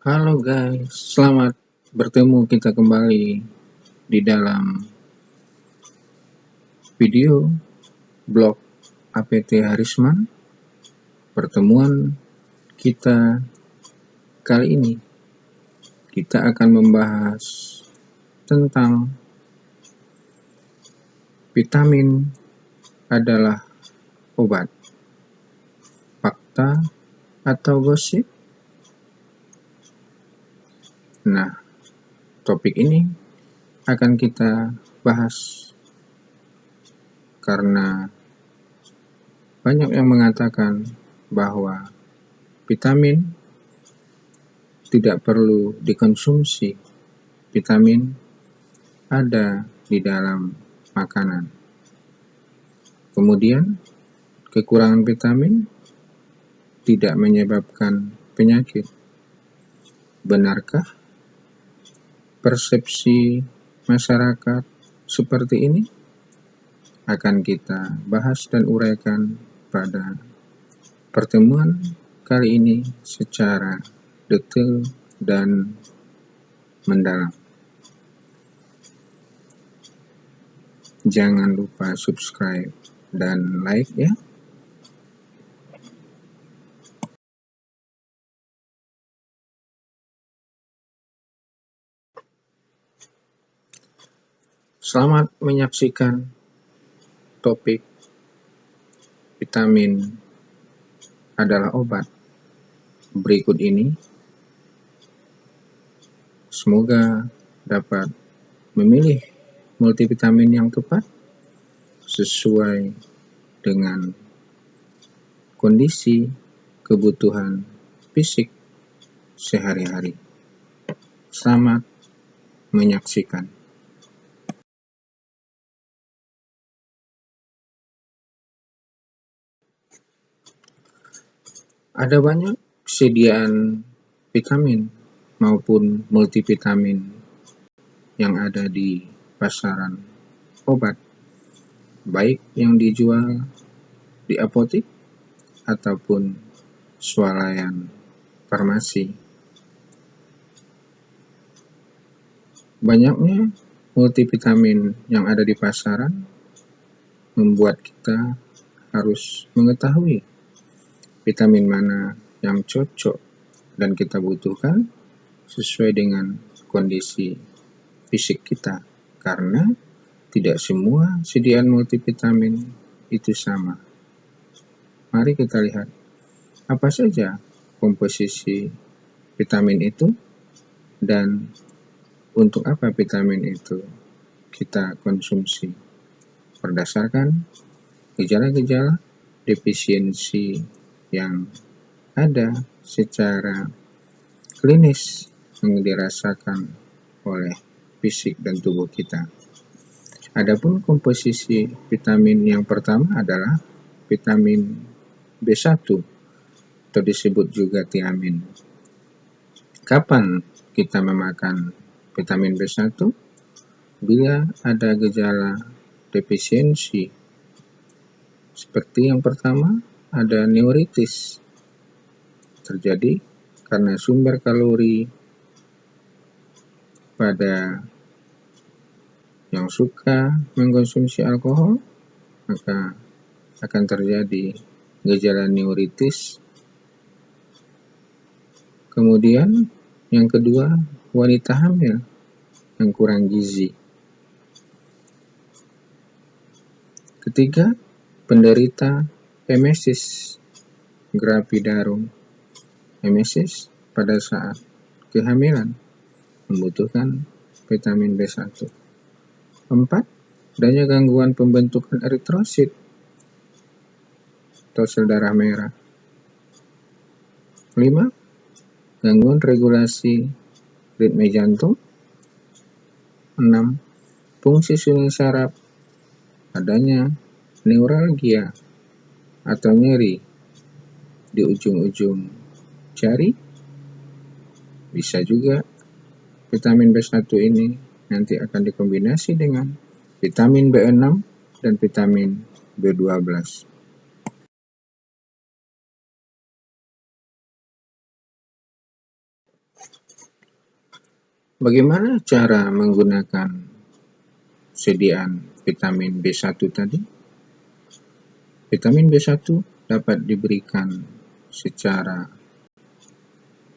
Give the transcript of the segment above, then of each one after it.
Halo guys, selamat bertemu kita kembali di dalam video blog APT Harisman. Pertemuan kita kali ini, kita akan membahas tentang vitamin adalah obat, fakta atau gosip. Nah, topik ini akan kita bahas karena banyak yang mengatakan bahwa vitamin tidak perlu dikonsumsi. Vitamin ada di dalam makanan. Kemudian, kekurangan vitamin tidak menyebabkan penyakit. Benarkah persepsi masyarakat seperti ini? Akan kita bahas dan uraikan pada pertemuan kali ini secara detail dan mendalam. Jangan lupa subscribe dan like ya. Selamat menyaksikan topik vitamin adalah obat berikut ini. Semoga dapat memilih multivitamin yang tepat sesuai dengan kondisi kebutuhan fisik sehari-hari. Selamat menyaksikan. Ada banyak sediaan vitamin maupun multivitamin yang ada di pasaran obat, baik yang dijual di apotik ataupun swalayan farmasi. Banyaknya multivitamin yang ada di pasaran membuat kita harus mengetahui vitamin mana yang cocok dan kita butuhkan sesuai dengan kondisi fisik kita, karena tidak semua sediaan multivitamin itu sama. Mari kita lihat apa saja komposisi vitamin itu dan untuk apa vitamin itu kita konsumsi berdasarkan gejala-gejala defisiensi yang ada secara klinis yang dirasakan oleh fisik dan tubuh kita. Adapun komposisi vitamin yang pertama adalah vitamin B1 atau disebut juga tiamin. Kapan kita memakan vitamin B1? Bila ada gejala defisiensi seperti yang pertama, ada neuritis terjadi karena sumber kalori pada yang suka mengkonsumsi alkohol, maka akan terjadi gejala neuritis. Kemudian yang kedua, wanita hamil yang kurang gizi. Ketiga, penderita emesis gravidarum. Emesis pada saat kehamilan membutuhkan vitamin B1. 4. Adanya gangguan pembentukan eritrosit atau sel darah merah. 5. Gangguan regulasi ritme jantung. 6. Fungsi suning saraf, adanya neuralgia atau nyeri di ujung-ujung jari. Bisa juga vitamin B1 ini nanti akan dikombinasi dengan vitamin B6 dan vitamin B12. Bagaimana cara menggunakan sediaan vitamin B1 tadi? Vitamin B1 dapat diberikan secara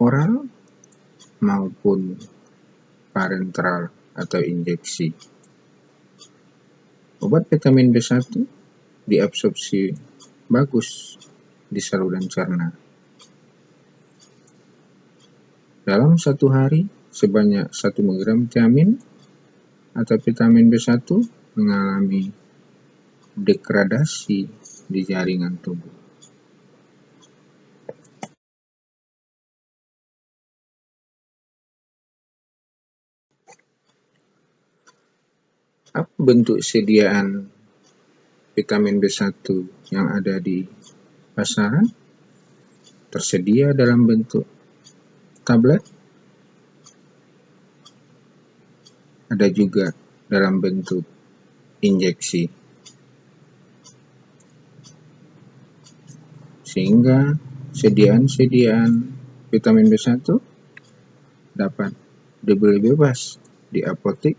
oral maupun parenteral atau injeksi. Obat vitamin B1 diabsorpsi bagus di saluran cerna. Dalam satu hari, sebanyak 1 mg vitamin atau vitamin B1 mengalami degradasi di jaringan tubuh. Apa bentuk sediaan vitamin B1 yang ada di pasaran? Tersedia dalam bentuk tablet, ada juga dalam bentuk injeksi. Sehingga sediaan vitamin B1 dapat dibeli bebas di apotek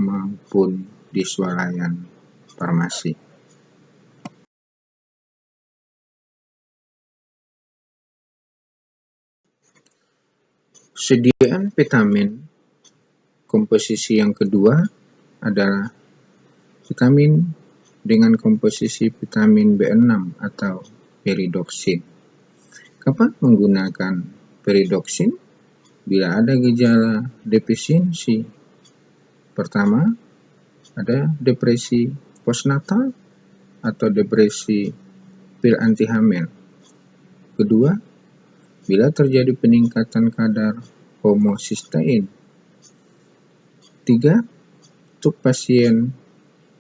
maupun di swalayan farmasi. Sediaan vitamin komposisi yang kedua adalah vitamin dengan komposisi vitamin B6 atau peridoksin. Kapan menggunakan peridoksin? Bila ada gejala defisiensi. Pertama, ada depresi postnatal atau depresi pil anti hamil. Kedua, bila terjadi peningkatan kadar homocysteine. 3. Untuk pasien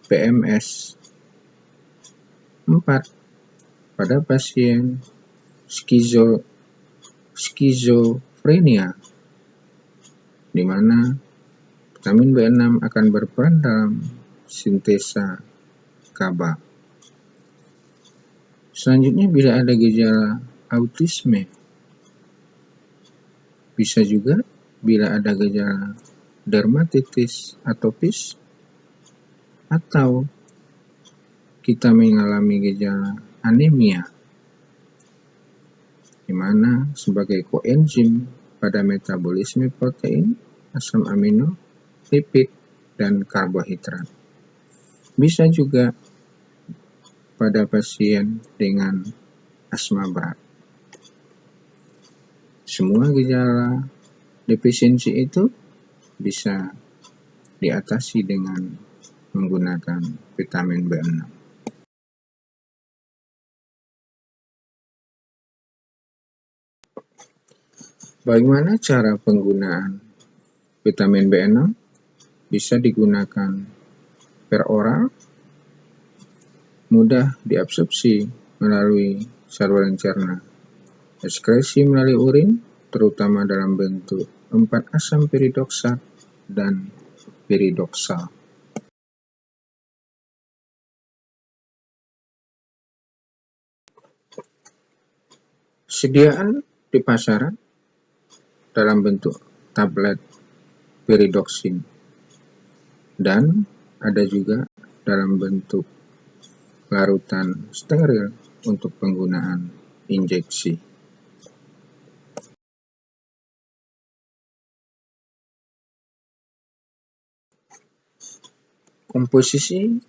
PMS. 4. Pada pasien skizofrenia, di mana vitamin B6 akan berperan dalam sintesa GABA. Selanjutnya, bila ada gejala autisme, bisa juga bila ada gejala dermatitis atopis, atau kita mengalami gejala anemia, di mana sebagai koenzim pada metabolisme protein, asam amino, lipid, dan karbohidrat. Bisa juga pada pasien dengan asma berat. Semua gejala defisiensi itu bisa diatasi dengan menggunakan vitamin B6. Bagaimana cara penggunaan vitamin B6? Bisa digunakan per oral, mudah diabsorpsi melalui saluran cerna, ekskresi melalui urin, terutama dalam bentuk 4-asam peridoksat dan peridoksal. Sediaan di pasaran dalam bentuk tablet peridoksin, dan ada juga dalam bentuk larutan steril untuk penggunaan injeksi. Komposisi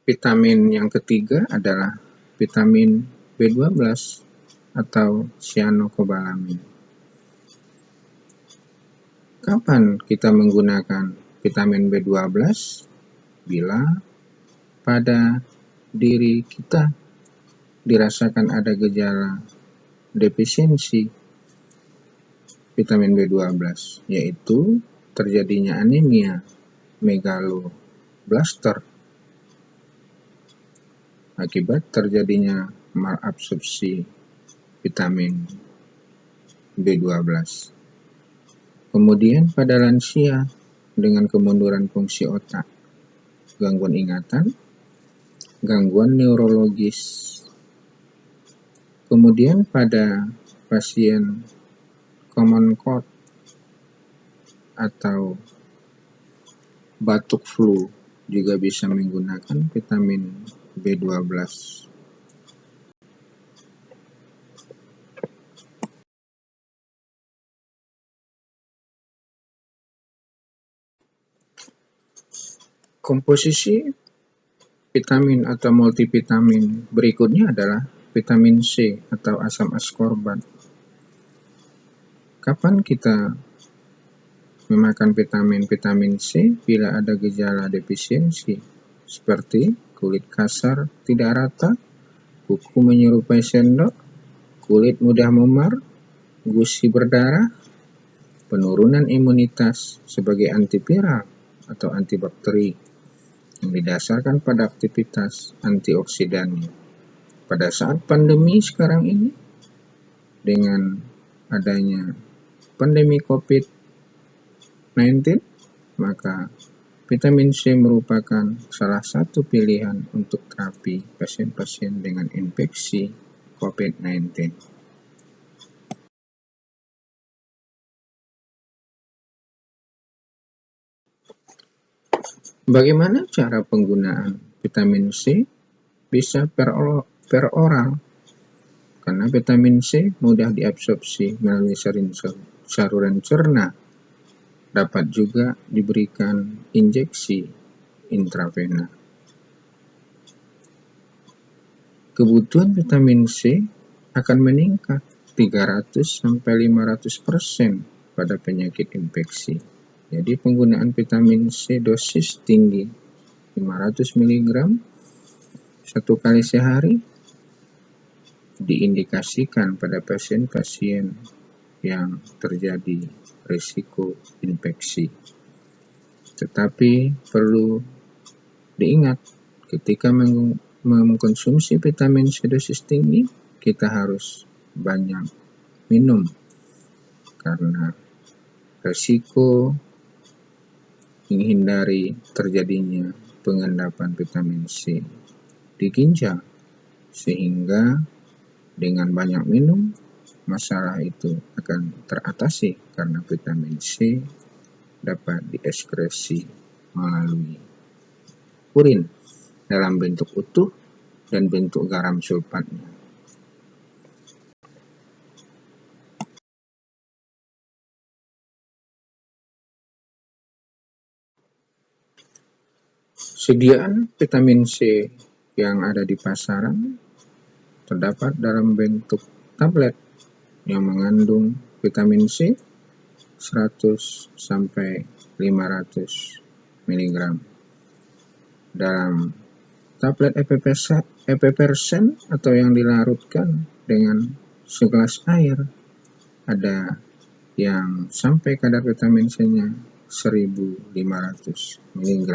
vitamin yang ketiga adalah vitamin B12 atau cyanocobalamin. Kapan kita menggunakan vitamin B12? Bila pada diri kita dirasakan ada gejala defisiensi vitamin B12, yaitu terjadinya anemia, megaloblaster, akibat terjadinya malabsorpsi vitamin B12. Kemudian pada lansia dengan kemunduran fungsi otak, gangguan ingatan, gangguan neurologis. Kemudian pada pasien common cold atau batuk flu juga bisa menggunakan vitamin B12. Komposisi vitamin atau multivitamin berikutnya adalah vitamin C atau asam askorbat. Kapan kita memakan vitamin C? Bila ada gejala defisiensi seperti kulit kasar tidak rata, kuku menyerupai sendok, kulit mudah memar, gusi berdarah, penurunan imunitas sebagai antiviral atau antibakteri yang didasarkan pada aktivitas antioksidannya. Pada saat pandemi sekarang ini, dengan adanya pandemi COVID-19, maka vitamin C merupakan salah satu pilihan untuk terapi pasien-pasien dengan infeksi COVID-19. Bagaimana cara penggunaan vitamin C? Bisa per oral, karena vitamin C mudah diabsorpsi melalui saluran cerna. Dapat juga diberikan injeksi intravena. Kebutuhan vitamin C akan meningkat 300-500% pada penyakit infeksi. Jadi penggunaan vitamin C dosis tinggi 500 mg satu kali sehari diindikasikan pada pasien-pasien yang terjadi risiko infeksi. Tetapi perlu diingat, ketika mengkonsumsi vitamin C dosis tinggi, kita harus banyak minum karena risiko menghindari terjadinya pengendapan vitamin C di ginjal, sehingga dengan banyak minum masalah itu akan teratasi karena vitamin C dapat dieskresi melalui urin dalam bentuk utuh dan bentuk garam sulfatnya. Sediaan vitamin C yang ada di pasaran terdapat dalam bentuk tablet yang mengandung vitamin C 100-500 mg. Dalam tablet epepersen atau yang dilarutkan dengan segelas air, ada yang sampai kadar vitamin C-nya 1500 mg.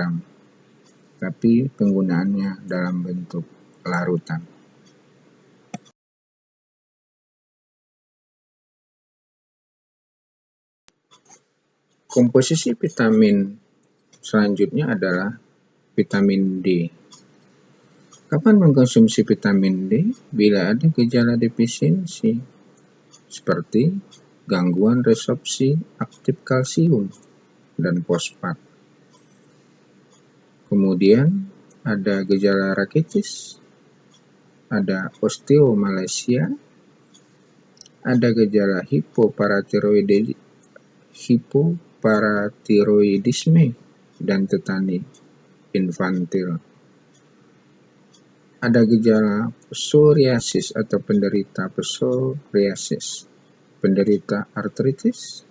Tapi penggunaannya dalam bentuk larutan. Komposisi vitamin selanjutnya adalah vitamin D. Kapan mengkonsumsi vitamin D? Bila ada gejala defisiensi seperti gangguan resorpsi aktif kalsium dan fosfat. Kemudian ada gejala rakitis, ada osteomalacia, ada gejala hipoparatiroidisme dan tetani infantil. Ada gejala psoriasis atau penderita psoriasis, penderita artritis,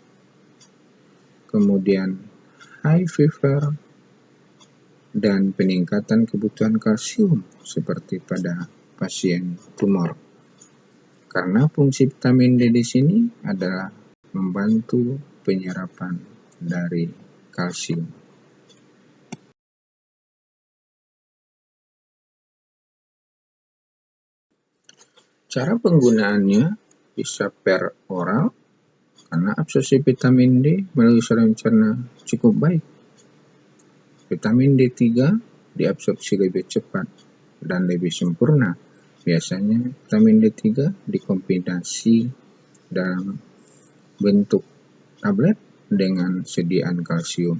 kemudian high fever, dan peningkatan kebutuhan kalsium seperti pada pasien tumor. Karena fungsi vitamin D di sini adalah membantu penyerapan dari kalsium. Cara penggunaannya bisa per oral, karena absorpsi vitamin D melalui saluran cerna cukup baik. Vitamin D3 diabsorpsi lebih cepat dan lebih sempurna. Biasanya vitamin D3 dikombinasi dalam bentuk tablet dengan sediaan kalsium.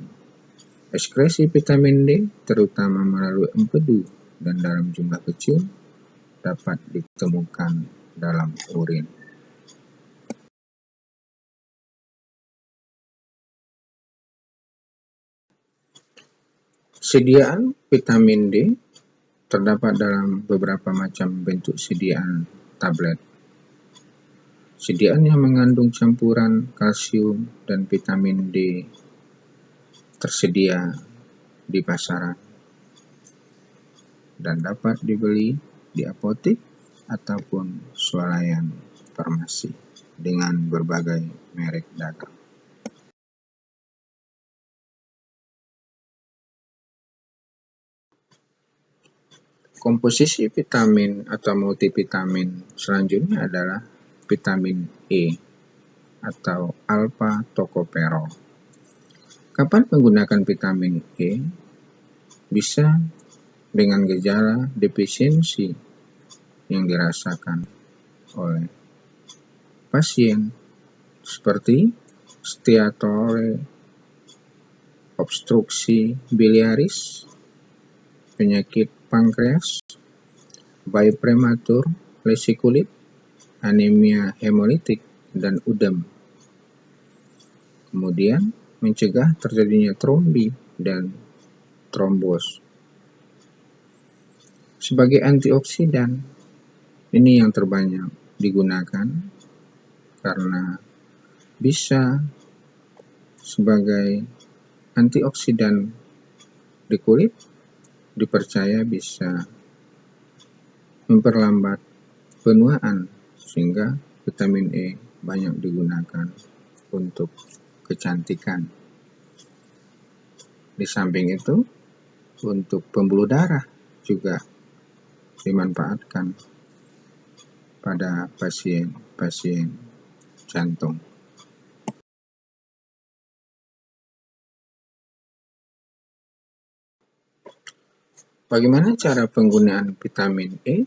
Ekskresi vitamin D, terutama melalui empedu dan dalam jumlah kecil, dapat ditemukan dalam urin. Sediaan vitamin D terdapat dalam beberapa macam bentuk sediaan tablet. Sediaan yang mengandung campuran kalsium dan vitamin D tersedia di pasaran dan dapat dibeli di apotek ataupun swalayan farmasi dengan berbagai merek dagang. Komposisi vitamin atau multivitamin selanjutnya adalah vitamin E atau alpha tocopherol. Kapan menggunakan vitamin E? Bisa dengan gejala defisiensi yang dirasakan oleh pasien seperti steatore, obstruksi biliaris, penyakit pankreas, bayi prematur, lesi kulit, anemia hemolitik, dan udem. Kemudian mencegah terjadinya trombi dan trombos. Sebagai antioksidan, ini yang terbanyak digunakan karena bisa sebagai antioksidan di kulit, dipercaya bisa memperlambat penuaan, sehingga vitamin E banyak digunakan untuk kecantikan. Di samping itu, untuk pembuluh darah juga dimanfaatkan pada pasien-pasien jantung. Bagaimana cara penggunaan vitamin E?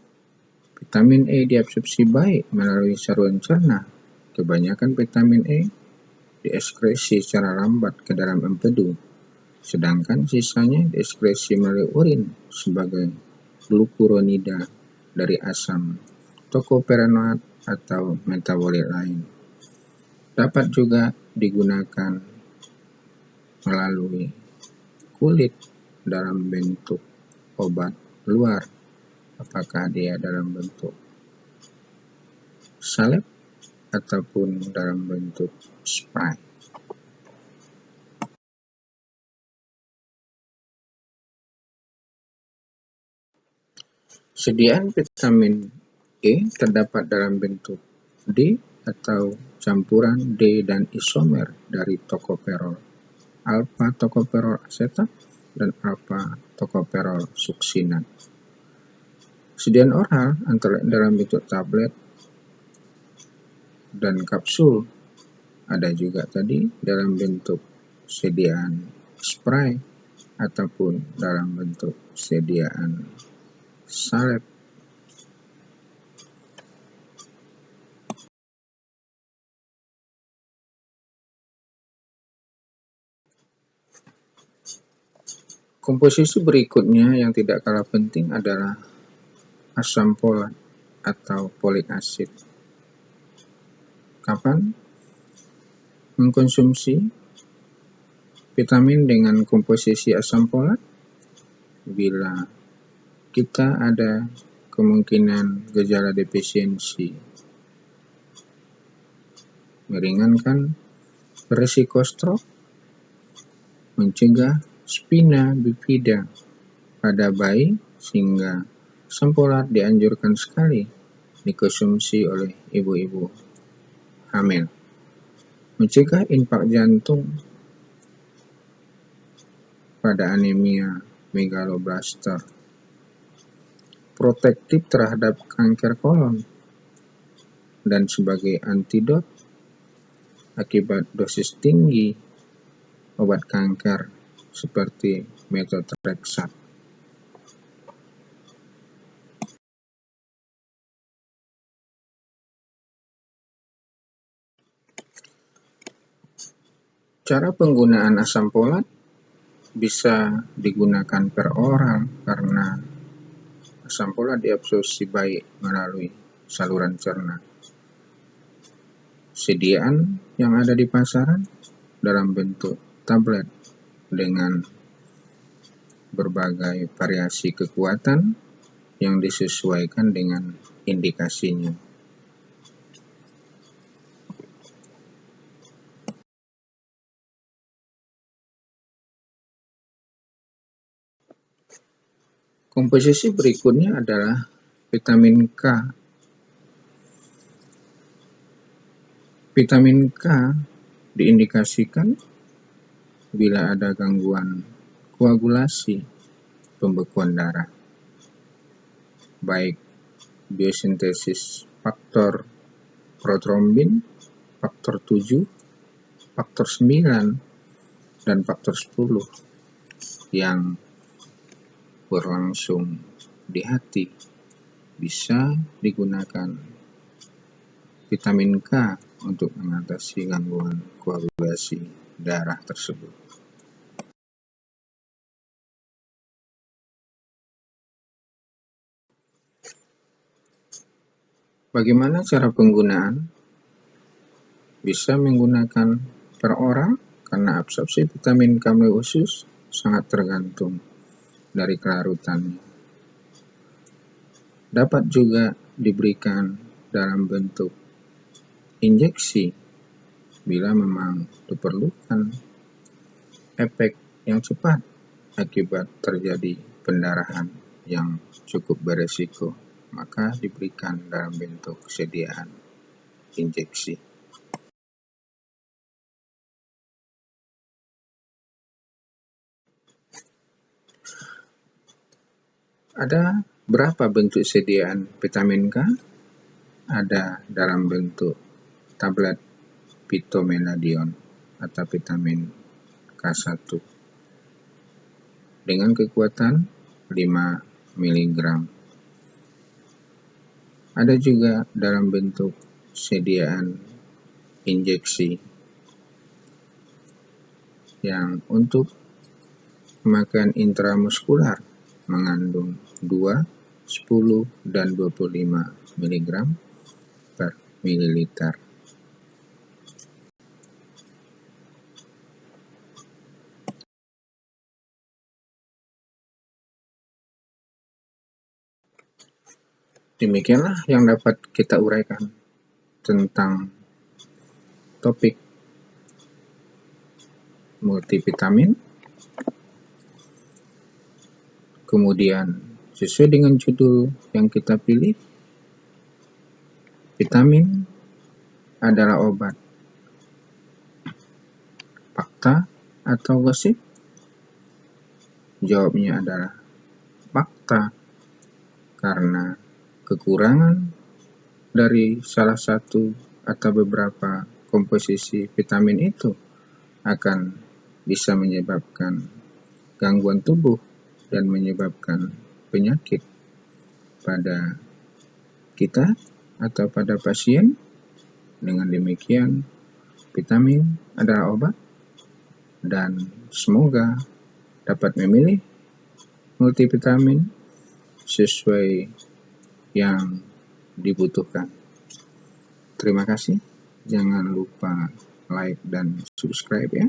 Vitamin E diabsorpsi baik melalui saluran cerna. Kebanyakan vitamin E dieskresi secara lambat ke dalam empedu, sedangkan sisanya dieskresi melalui urin sebagai glukuronida dari asam tokoperonoat atau metabolit lain. Dapat juga digunakan melalui kulit dalam bentuk obat luar, apakah dia dalam bentuk salep ataupun dalam bentuk spray. Sediaan vitamin E terdapat dalam bentuk D atau campuran D dan isomer dari tokoperol, alpha tokoperol asetat, dan alpha tokoperol suksinat. Sediaan oral antara dalam bentuk tablet dan kapsul, ada juga tadi dalam bentuk sediaan spray ataupun dalam bentuk sediaan salep. Komposisi berikutnya yang tidak kalah penting adalah asam folat atau folik acid. Kapan mengkonsumsi vitamin dengan komposisi asam folat? Bila kita ada kemungkinan gejala defisiensi, meringankan risiko stroke, mencegah spina bifida pada bayi, sehingga asam folat dianjurkan sekali dikonsumsi oleh ibu-ibu hamil. Mencegah infark jantung pada anemia megaloblaster. Protektif terhadap kanker kolon dan sebagai antidot akibat dosis tinggi obat kanker seperti methotrexate. Cara penggunaan asam folat bisa digunakan per oral karena asam folat diabsorpsi baik melalui saluran cerna. Sediaan yang ada di pasaran dalam bentuk tablet dengan berbagai variasi kekuatan yang disesuaikan dengan indikasinya. Komposisi berikutnya adalah vitamin K. Vitamin K diindikasikan bila ada gangguan koagulasi pembekuan darah, baik biosintesis faktor protrombin, faktor 7, faktor 9, dan faktor 10 yang berlangsung di hati. Bisa digunakan vitamin K untuk mengatasi gangguan koagulasi darah tersebut. Bagaimana cara penggunaan? Bisa menggunakan per oral karena absorpsi vitamin K melalui usus sangat tergantung dari kelarutannya. Dapat juga diberikan dalam bentuk injeksi bila memang diperlukan efek yang cepat akibat terjadi pendarahan yang cukup beresiko, maka diberikan dalam bentuk sediaan injeksi. Ada berapa bentuk sediaan vitamin K? Ada dalam bentuk tablet phytomeladion atau vitamin K1 dengan kekuatan 5 mg. Ada juga dalam bentuk sediaan injeksi yang untuk pemakaian intramuskular mengandung 2, 10, dan 25 mg per mililiter. Demikianlah yang dapat kita uraikan tentang topik multivitamin. Kemudian sesuai dengan judul yang kita pilih, vitamin adalah obat. Fakta atau gosip? Jawabnya adalah fakta, karena kekurangan dari salah satu atau beberapa komposisi vitamin itu akan bisa menyebabkan gangguan tubuh dan menyebabkan penyakit pada kita atau pada pasien. Dengan demikian, vitamin adalah obat dan semoga dapat memilih multivitamin sesuai yang dibutuhkan. Terima kasih. Jangan lupa like dan subscribe ya.